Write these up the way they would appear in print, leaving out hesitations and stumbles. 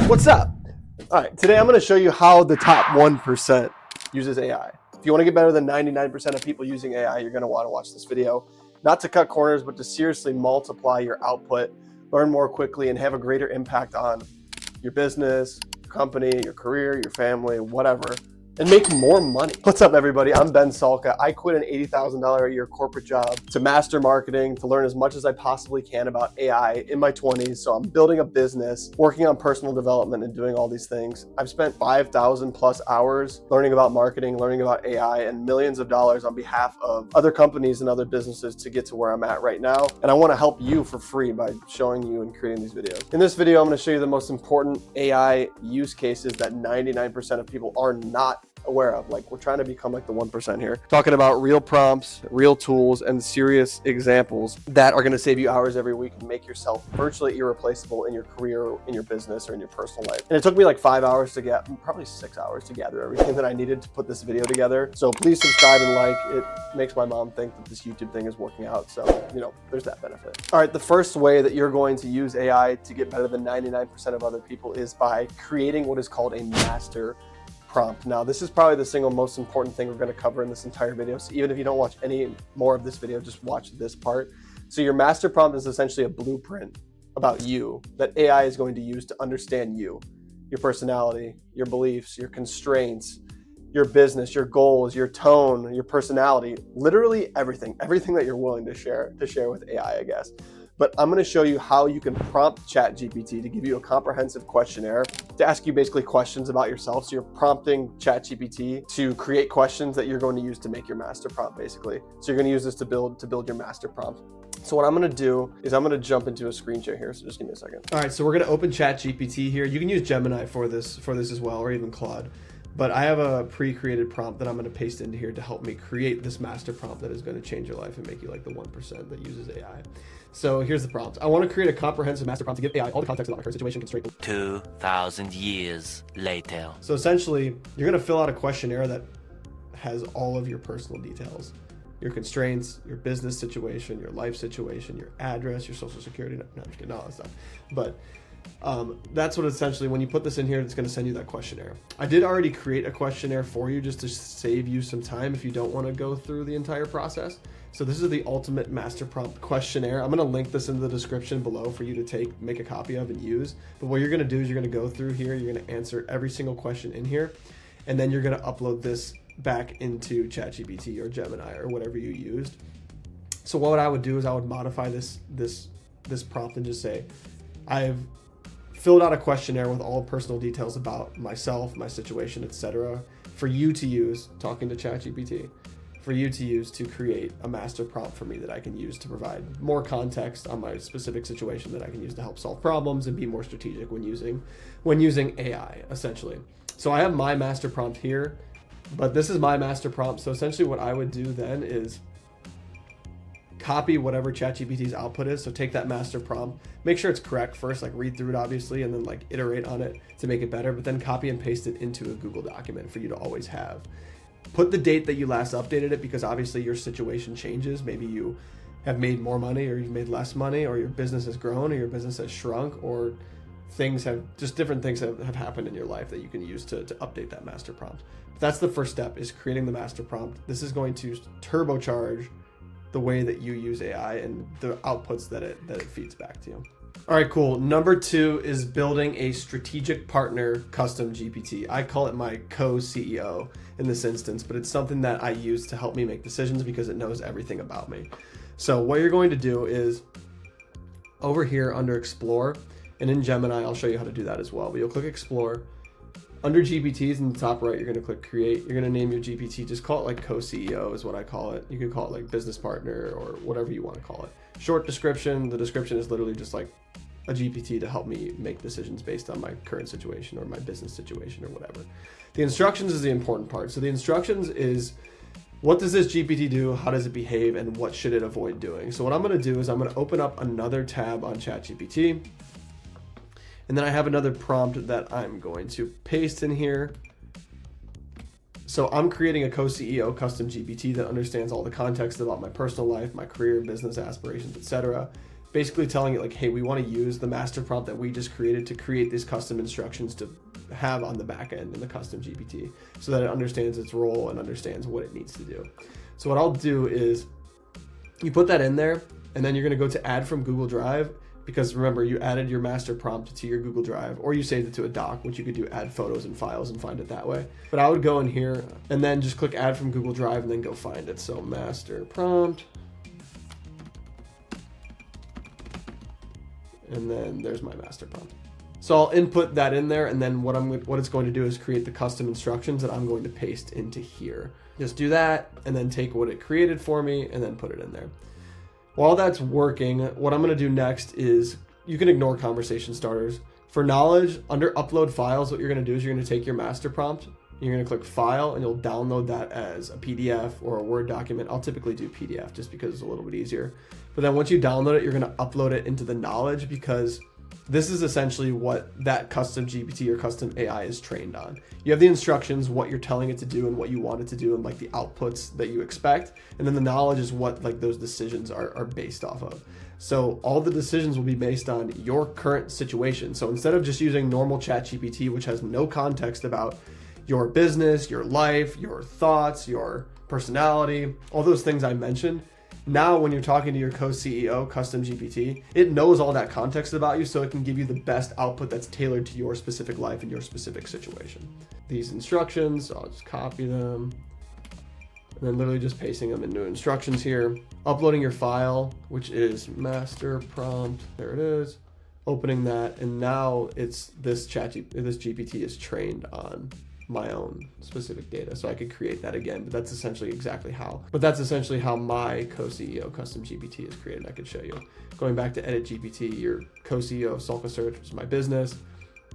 What's up? All right, today I'm going to show you how the top 1% uses AI. If you want to get better than 99% of people using AI, you're going to want to watch this video. Not to cut corners, but to seriously multiply your output, learn more quickly, and have a greater impact on your business, your company, your career, your family, whatever, and make more money. What's up, everybody? I'm Ben Salka. I quit an $80,000 a year corporate job to master marketing, to learn as much as I possibly can about AI in my 20s. So I'm building a business, working on personal development, and doing all these things. I've spent 5,000 plus hours learning about marketing, learning about AI, and millions of dollars on behalf of other companies and other businesses to get to where I'm at right now. And I want to help you for free by showing you and creating these videos. In this video, I'm going to show you the most important AI use cases that 99% of people are not aware of. Like, we're trying to become like the 1% here, talking about real prompts, real tools, and serious examples that are going to save you hours every week and make yourself virtually irreplaceable in your career, in your business, or in your personal life. And it took me like 5 hours to get, probably 6 hours to gather everything that I needed to put this video together. So please subscribe and like. It makes my mom think that this YouTube thing is working out. So, you know, there's that benefit. All right, the first way that you're going to use AI to get better than 99% of other people is by creating what is called a master prompt. Now, this is probably the single most important thing we're going to cover in this entire video. So even if you don't watch any more of this video, just watch this part. So your master prompt is essentially a blueprint about you that AI is going to use to understand you, your personality, your beliefs, your constraints, your business, your goals, your tone, your personality, literally everything that you're willing to share with AI, I guess. But I'm going to show you how you can prompt ChatGPT to give you a comprehensive questionnaire to ask you basically questions about yourself. So you're prompting ChatGPT to create questions that you're going to use to make your master prompt, basically. So you're going to use this to build your master prompt. So what I'm going to do is I'm going to jump into a screen share here. So just give me a second. All right, so we're going to open ChatGPT here. You can use Gemini for this as well, or even Claude. But I have a pre-created prompt that I'm going to paste into here to help me create this master prompt that is going to change your life and make you like the 1% that uses AI. So here's the prompt. I want to create a comprehensive master prompt to give AI all the context about my current situation, constraint. 2,000 years later. So essentially, you're going to fill out a questionnaire that has all of your personal details, your constraints, your business situation, your life situation, your address, your social security. No, I'm just kidding, all that stuff. But that's what essentially, when you put this in here, it's going to send you that questionnaire. I did already create a questionnaire for you just to save you some time if you don't want to go through the entire process. So this is the ultimate master prompt questionnaire. I'm going to link this in the description below for you to make a copy of and use. But what you're going to do is you're going to go through here, you're going to answer every single question in here, and then you're going to upload this back into ChatGPT or Gemini or whatever you used. So what I would do is I would modify this prompt and just say, I've filled out a questionnaire with all personal details about myself, my situation, etc., for you to use, talking to ChatGPT, for you to use to create a master prompt for me that I can use to provide more context on my specific situation that I can use to help solve problems and be more strategic when using AI, essentially. So I have my master prompt here, but this is my master prompt. So essentially what I would do then is copy whatever ChatGPT's output is. So take that master prompt, make sure it's correct first, like read through it obviously, and then like iterate on it to make it better, but then copy and paste it into a Google document for you to always have. Put the date that you last updated it, because obviously your situation changes. Maybe you have made more money, or you've made less money, or your business has grown, or your business has shrunk, or different things have happened in your life that you can use to update that master prompt. But that's the first step, is creating the master prompt. This is going to turbocharge the way that you use AI and the outputs that it feeds back to you. All right, cool. Number 2 is building a strategic partner custom GPT. I call it my Co-CEO in this instance, but it's something that I use to help me make decisions because it knows everything about me. So what you're going to do is over here under Explore, and in Gemini, I'll show you how to do that as well, but you'll click Explore. Under GPTs in the top right, you're going to click Create. You're going to name your GPT. Just call it like Co-CEO is what I call it. You can call it like Business Partner or whatever you want to call it. Short description. The description is literally just like a GPT to help me make decisions based on my current situation or my business situation or whatever. The instructions is the important part. So the instructions is, what does this GPT do? How does it behave? And what should it avoid doing? So what I'm going to do is I'm going to open up another tab on ChatGPT. And then I have another prompt that I'm going to paste in here. So I'm creating a Co-CEO CustomGPT that understands all the context about my personal life, my career, business aspirations, etc., basically telling it like, hey, we want to use the master prompt that we just created to create these custom instructions to have on the back end in the custom GPT so that it understands its role and understands what it needs to do. So what I'll do is you put that in there, and then you're going to go to add from Google Drive, because remember, you added your master prompt to your Google Drive, or you saved it to a doc, which you could do add photos and files and find it that way. But I would go in here and then just click add from Google Drive and then go find it. So master prompt. And then there's my master prompt. So I'll input that in there, and then what it's going to do is create the custom instructions that I'm going to paste into here. Just do that, and then take what it created for me and then put it in there. While that's working, what I'm going to do next is, you can ignore conversation starters. For knowledge, under upload files, what you're going to do is you're going to take your master prompt, you're going to click file, and you'll download that as a PDF or a Word document. I'll typically do PDF just because it's a little bit easier. But then once you download it, you're going to upload it into the knowledge, because this is essentially what that custom GPT or custom AI is trained on. You have the instructions, what you're telling it to do and what you want it to do, and like the outputs that you expect. And then the knowledge is what like those decisions are based off of. So all the decisions will be based on your current situation. So instead of just using normal ChatGPT, which has no context about your business, your life, your thoughts, your personality, all those things I mentioned, now when you're talking to your co-CEO CustomGPT, it knows all that context about you, so it can give you the best output that's tailored to your specific life and your specific situation. These instructions, I'll just copy them, and then literally just pasting them into instructions here. Uploading your file, which is master prompt, there it is. Opening that, and now it's this GPT is trained on my own specific data, so I could create that again. But that's essentially how my co-CEO CustomGPT is created. I could show you. Going back to edit GPT, your co-CEO of Sulka Search, which is my business.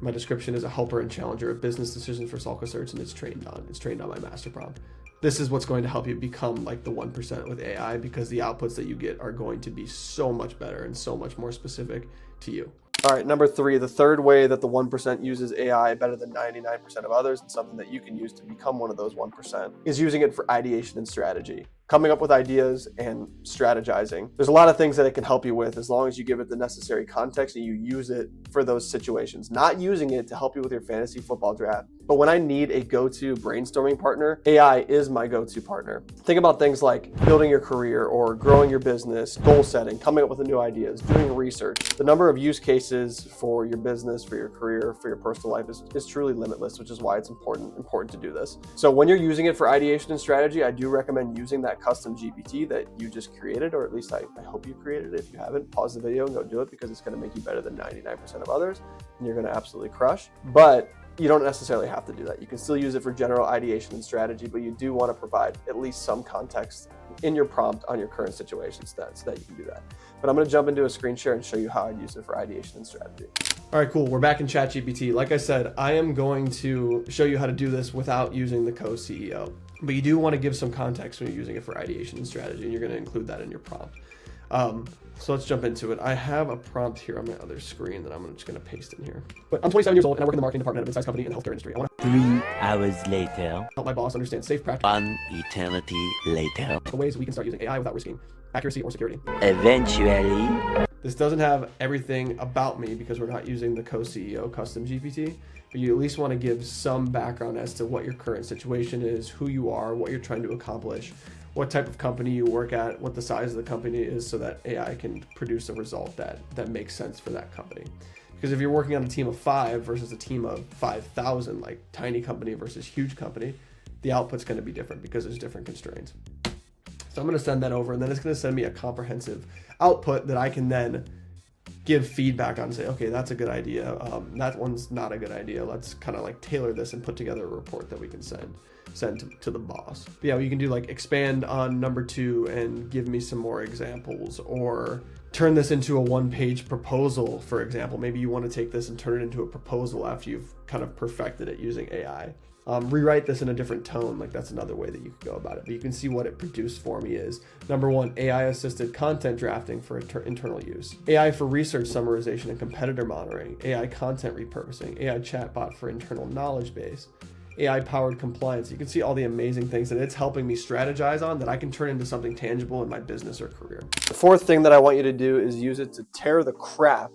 My description is a helper and challenger of business decisions for Sulka Search, and it's trained on my master prompt. This is what's going to help you become like the 1% with AI, because the outputs that you get are going to be so much better and so much more specific to you. All right, number 3, the third way that the 1% uses AI better than 99% of others, and something that you can use to become one of those 1%, is using it for ideation and strategy. Coming up with ideas and strategizing. There's a lot of things that it can help you with as long as you give it the necessary context and you use it for those situations. Not using it to help you with your fantasy football draft, but when I need a go-to brainstorming partner, AI is my go-to partner. Think about things like building your career or growing your business, goal setting, coming up with new ideas, doing research. The number of use cases for your business, for your career, for your personal life is truly limitless, which is why it's important to do this. So when you're using it for ideation and strategy, I do recommend using that custom GPT that you just created, or at least I hope you created it. If you haven't, pause the video and go do it, because it's going to make you better than 99% of others, and you're going to absolutely crush. But you don't necessarily have to do that. You can still use it for general ideation and strategy, but you do want to provide at least some context in your prompt on your current situation so that you can do that. But I'm going to jump into a screen share and show you how I'd use it for ideation and strategy. All right, cool. We're back in ChatGPT. Like I said, I am going to show you how to do this without using the co-CEO. But you do want to give some context when you're using it for ideation and strategy, and you're going to include that in your prompt. So let's jump into it. I have a prompt here on my other screen that I'm just going to paste in here. But I'm 27 years old and I work in the marketing department of a mid-sized company in the healthcare industry. I want to 3 hours later. help my boss understand safe practices. 1 eternity later. The ways we can start using AI without risking accuracy or security. Eventually. This doesn't have everything about me because we're not using the co-CEO CustomGPT, but you at least want to give some background as to what your current situation is, who you are, what you're trying to accomplish, what type of company you work at, what the size of the company is, so that AI can produce a result that makes sense for that company. Because if you're working on a team of 5 versus a team of 5,000, like tiny company versus huge company, the output's going to be different because there's different constraints. So I'm going to send that over, and then it's going to send me a comprehensive output that I can then give feedback on and say, okay, that's a good idea. That one's not a good idea. Let's kind of like tailor this and put together a report that we can send to the boss. But yeah, you can do like expand on number 2 and give me some more examples, or turn this into a 1-page proposal, for example. Maybe you want to take this and turn it into a proposal after you've kind of perfected it using AI. Rewrite this in a different tone. Like that's another way that you could go about it. But you can see what it produced for me is number 1, AI assisted content drafting for internal use, AI for research summarization and competitor monitoring, AI content repurposing, AI chatbot for internal knowledge base, AI-powered compliance. You can see all the amazing things that it's helping me strategize on that I can turn into something tangible in my business or career. The fourth thing that I want you to do is use it to tear the crap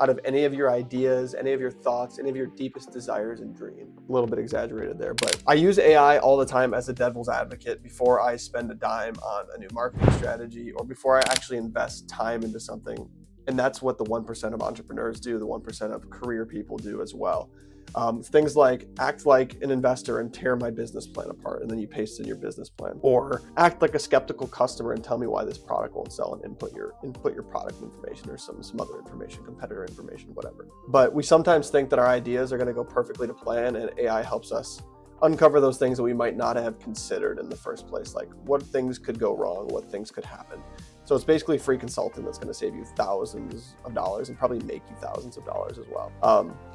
out of any of your ideas, any of your thoughts, any of your deepest desires and dreams. A little bit exaggerated there, but I use AI all the time as a devil's advocate before I spend a dime on a new marketing strategy or before I actually invest time into something. And that's what the 1% of entrepreneurs do, the 1% of career people do as well. Things like act like an investor and tear my business plan apart, and then you paste in your business plan, or act like a skeptical customer and tell me why this product won't sell, and input your product information or some other information, competitor information, whatever. But we sometimes think that our ideas are going to go perfectly to plan, and AI helps us uncover those things that we might not have considered in the first place, like what things could go wrong, what things could happen. So it's basically free consulting that's going to save you thousands of dollars and probably make you thousands of dollars as well.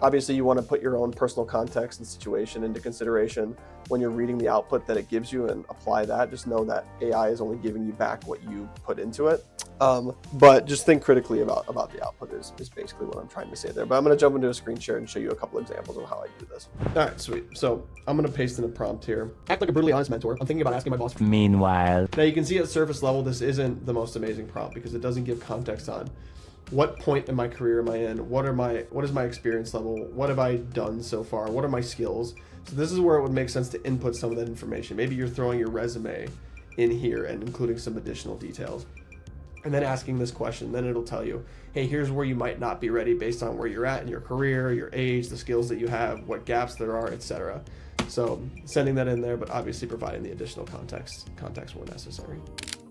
Obviously, you want to put your own personal context and situation into consideration when you're reading the output that it gives you and apply that. Just know that AI is only giving you back what you put into it. But just think critically about the output is basically what I'm trying to say there. But I'm going to jump into a screen share and show you a couple examples of how I do this. All right, sweet. So I'm going to paste in a prompt here. Act like a brutally honest mentor. I'm thinking about asking my boss. Meanwhile, Now you can see at surface level, this isn't the most amazing prompt because it doesn't give context on what point in my career am I in, what is my experience level, what have I done so far, what are my skills. So this is where it would make sense to input some of that information. Maybe you're throwing your resume in here and including some additional details. And then asking this question, then it'll tell you, hey, here's where you might not be ready based on where you're at in your career, your age, the skills that you have, what gaps there are, etc. So sending that in there, but obviously providing the additional context where necessary.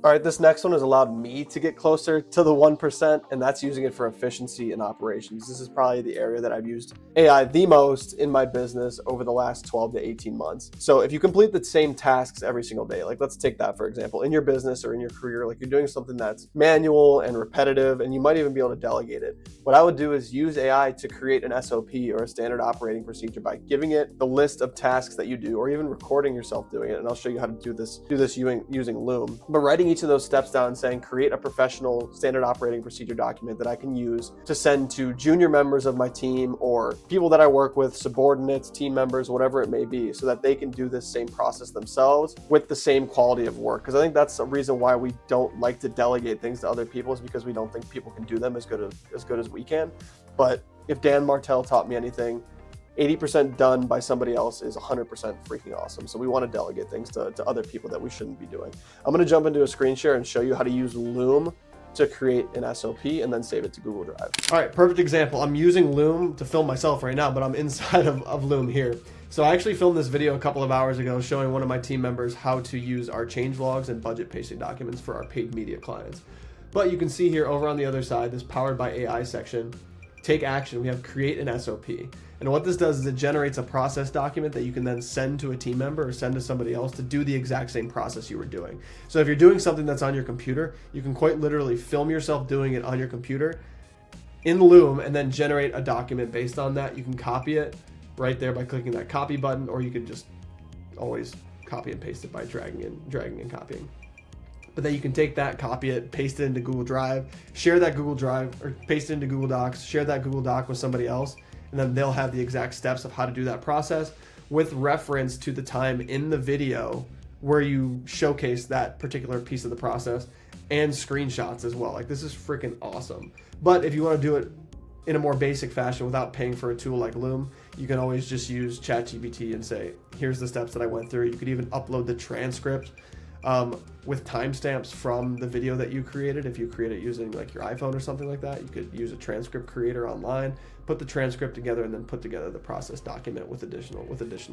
All right, this next one has allowed me to get closer to the 1%, and that's using it for efficiency in operations. This is probably the area that I've used AI the most in my business over the last 12 to 18 months. So if you complete the same tasks every single day, like let's take that for example, in your business or in your career, like you're doing something that's manual and repetitive, and you might even be able to delegate it. What I would do is use AI to create an SOP or a standard operating procedure by giving it the list of tasks that you do, or even recording yourself doing it. And I'll show you how to do this using Loom. But writing each of those steps down and saying, create a professional standard operating procedure document that I can use to send to junior members of my team or people that I work with, subordinates, team members, whatever it may be, so that they can do this same process themselves with the same quality of work. Because I think that's a reason why we don't like to delegate things to other people, is because we don't think people can do them as good as we can. But if Dan Martell taught me anything, 80% done by somebody else is 100% freaking awesome. So we want to delegate things to other people that we shouldn't be doing. I'm going to jump into a screen share and show you how to use Loom to create an SOP and then save it to Google Drive. All right, perfect example. I'm using Loom to film myself right now, but I'm inside of Loom here. So I actually filmed this video a couple of hours ago showing one of my team members how to use our change logs and budget pacing documents for our paid media clients. But you can see here over on the other side, this powered by AI section, take action, we have create an SOP. And what this does is it generates a process document that you can then send to a team member or send to somebody else to do the exact same process you were doing. So if you're doing something that's on your computer, you can quite literally film yourself doing it on your computer in Loom and then generate a document based on that. You can copy it right there by clicking that copy button, or you can just always copy and paste it by dragging and copying. But then you can take that, copy it, paste it into Google Drive, share that Google Drive, or paste it into Google Docs, share that Google Doc with somebody else, and then they'll have the exact steps of how to do that process with reference to the time in the video where you showcase that particular piece of the process and screenshots as well. Like, this is freaking awesome. But if you want to do it in a more basic fashion without paying for a tool like Loom, you can always just use ChatGPT and say, here's the steps that I went through. You could even upload the transcript with timestamps from the video that you created. If you create it using like your iPhone or something like that, you could use a transcript creator online, put the transcript together, and then put together the process document with additional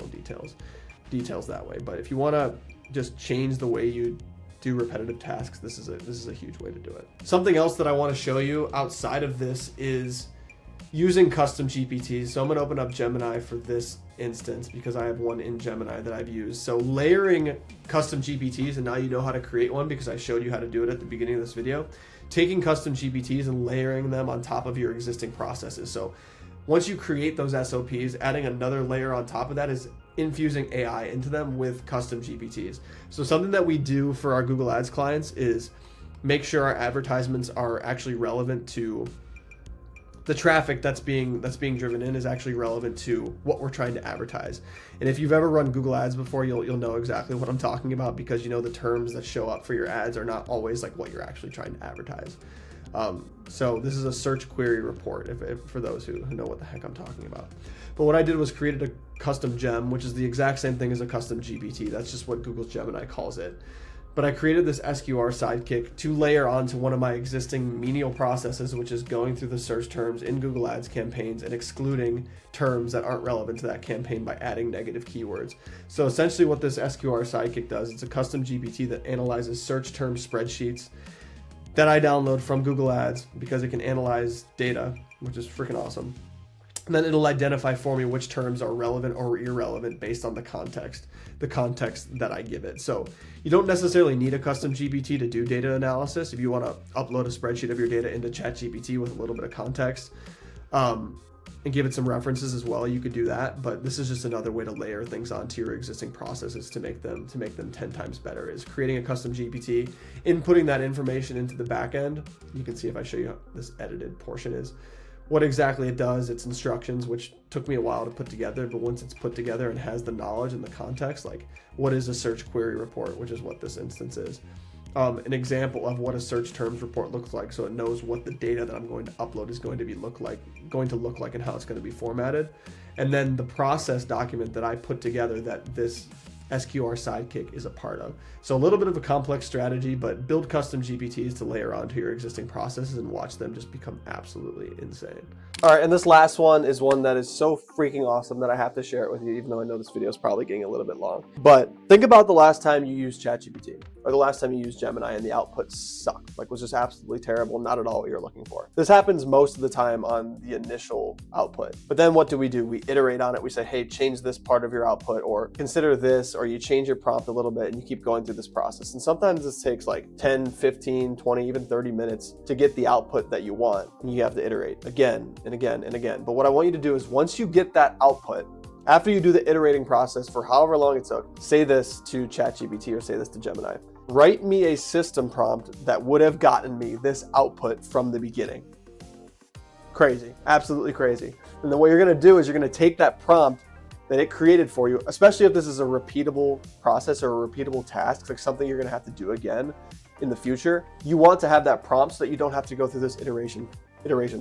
details that way. But if you want to just change the way you do repetitive tasks, this is a huge way to do it. Something else that I want to show you outside of this is using CustomGPT. So I'm going to open up Gemini for this instance because I have one in Gemini that I've used. So layering custom GPTs, and now you know how to create one because I showed you how to do it at the beginning of this video. Taking custom GPTs and layering them on top of your existing processes. So once you create those SOPs, adding another layer on top of that is infusing AI into them with custom GPTs. So something that we do for our Google Ads clients is make sure our advertisements are actually relevant to the traffic that's being driven in is actually relevant to what we're trying to advertise. And if you've ever run Google Ads before, you'll know exactly what I'm talking about, because the terms that show up for your ads are not always like what you're actually trying to advertise. So this is a search query report, if for those who know what the heck I'm talking about. But what I did was created a custom gem, which is the exact same thing as a custom GPT. That's just what Google's Gemini calls it. But I created this SQR sidekick to layer onto one of my existing menial processes, which is going through the search terms in Google Ads campaigns and excluding terms that aren't relevant to that campaign by adding negative keywords. So essentially what this SQR sidekick does, it's a custom GPT that analyzes search term spreadsheets that I download from Google Ads because it can analyze data, which is freaking awesome. And then it'll identify for me which terms are relevant or irrelevant based on the context that I give it. So you don't necessarily need a custom GPT to do data analysis. If you want to upload a spreadsheet of your data into ChatGPT with a little bit of context and give it some references as well, you could do that. But this is just another way to layer things onto your existing processes to make them 10 times better, is creating a custom GPT, inputting that information into the back end. You can see if I show you how this edited portion is. What exactly it does, it's instructions, which took me a while to put together, but once it's put together and has the knowledge and the context, like what is a search query report, which is what this instance is. An example of what a search terms report looks like, so it knows what the data that I'm going to upload is going to look like and how it's going to be formatted. And then the process document that I put together that this SQR sidekick is a part of. So a little bit of a complex strategy, but build custom GPTs to layer onto your existing processes and watch them just become absolutely insane. All right, and this last one is one that is so freaking awesome that I have to share it with you, even though I know this video is probably getting a little bit long. But think about the last time you used ChatGPT or the last time you used Gemini and the output sucked, like was just absolutely terrible, not at all what you're looking for. This happens most of the time on the initial output. But then what do? We iterate on it. We say, hey, change this part of your output, or consider this, or you change your prompt a little bit and you keep going through this process. And sometimes this takes like 10, 15, 20, even 30 minutes to get the output that you want. And you have to iterate again and again and again. But what I want you to do is once you get that output, after you do the iterating process for however long it took, say this to ChatGPT or say this to Gemini. Write me a system prompt that would have gotten me this output from the beginning. Crazy, absolutely crazy. And then what you're gonna do is you're gonna take that prompt that it created for you, especially if this is a repeatable process or a repeatable task, like something you're gonna have to do again in the future. You want to have that prompt so that you don't have to go through this iteration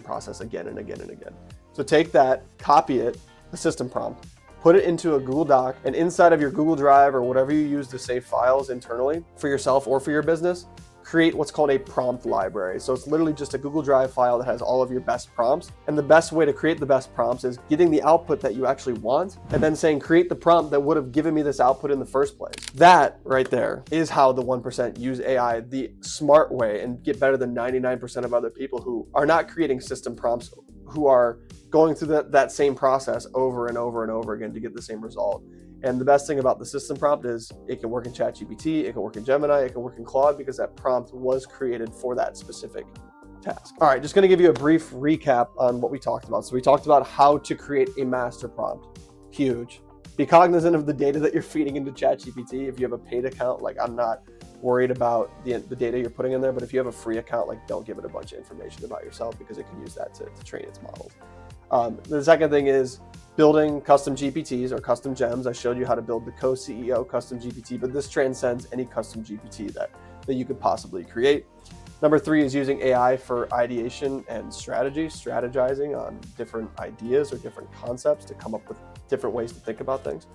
process again and again and again. So take that, copy it, the system prompt, put it into a Google Doc, and inside of your Google Drive or whatever you use to save files internally for yourself or for your business, create what's called a prompt library. So it's literally just a Google Drive file that has all of your best prompts. And the best way to create the best prompts is getting the output that you actually want and then saying, create the prompt that would have given me this output in the first place. That right there is how the 1% use AI the smart way and get better than 99% of other people who are not creating system prompts, who are going through that same process over and over and over again to get the same result. And the best thing about the system prompt is it can work in ChatGPT, it can work in Gemini, it can work in Claude, because that prompt was created for that specific task. All right, just gonna give you a brief recap on what we talked about. So we talked about how to create a master prompt. Huge. Be cognizant of the data that you're feeding into ChatGPT. If you have a paid account, like I'm not worried about the data you're putting in there, but if you have a free account, like don't give it a bunch of information about yourself, because it can use that to train its models. The second thing is building custom GPTs or custom gems. I showed you how to build the Co-CEO CustomGPT, but this transcends any custom GPT that you could possibly create. Number 3 is using AI for ideation and strategy, strategizing on different ideas or different concepts to come up with different ways to think about things.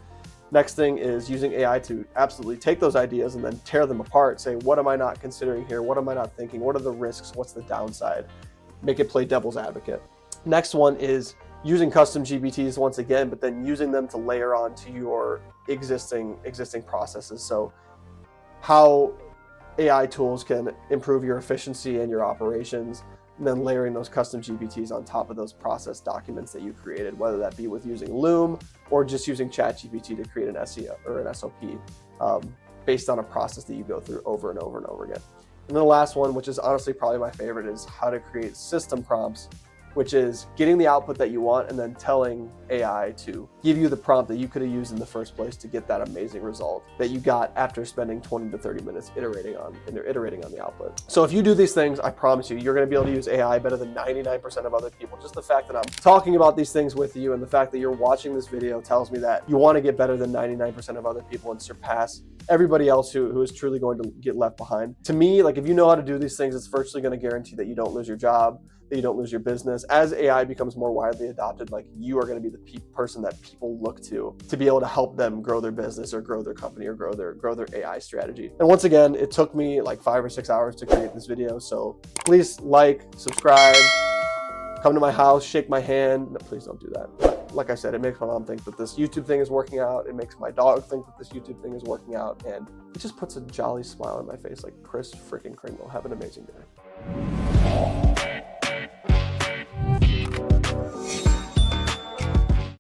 Next thing is using AI to absolutely take those ideas and then tear them apart. Say, what am I not considering here? What am I not thinking? What are the risks? What's the downside? Make it play devil's advocate. Next one is using custom GPTs once again, but then using them to layer onto your existing processes. So how AI tools can improve your efficiency and your operations, and then layering those custom GPTs on top of those process documents that you created, whether that be with using Loom or just using ChatGPT to create an SEO or an SOP based on a process that you go through over and over and over again. And then the last one, which is honestly probably my favorite, is how to create system prompts which is getting the output that you want and then telling AI to give you the prompt that you could have used in the first place to get that amazing result that you got after spending 20 to 30 minutes iterating on the output. So if you do these things, I promise you, you're going to be able to use AI better than 99% of other people. Just the fact that I'm talking about these things with you and the fact that you're watching this video tells me that you want to get better than 99% of other people and surpass everybody else who is truly going to get left behind. To me, like if you know how to do these things, it's virtually going to guarantee that you don't lose your job, that you don't lose your business. As AI becomes more widely adopted, like you are going to be the person that people look to be able to help them grow their business or grow their company or grow their AI strategy. And once again, it took me like 5 or 6 hours to create this video. So please like, subscribe, come to my house, shake my hand. No, please don't do that. But like I said, it makes my mom think that this YouTube thing is working out. It makes my dog think that this YouTube thing is working out. And it just puts a jolly smile on my face like Chris freaking Kringle. Have an amazing day.